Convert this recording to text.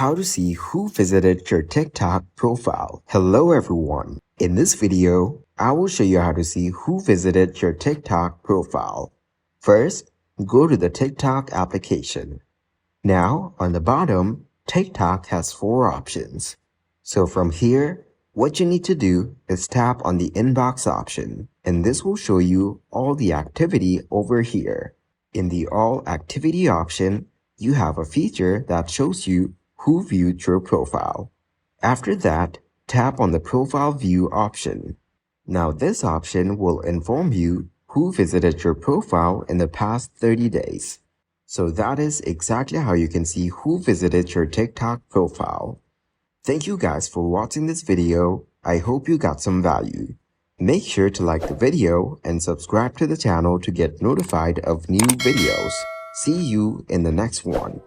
How to see who visited your TikTok profile. Hello everyone. In this video, I will show you how to see who visited your TikTok profile. First, go to the TikTok application. Now, on the bottom, TikTok has 4 options. So from here, what you need to do is tap on the inbox option, and this will show you all the activity over here. In the all activity option, you have a feature that shows you who viewed your profile. After that, tap on the profile view option. Now this option will inform you who visited your profile in the past 30 days. So that is exactly how you can see who visited your TikTok profile. Thank you guys for watching this video. I hope you got some value. Make sure to like the video and subscribe to the channel to get notified of new videos. See you in the next one.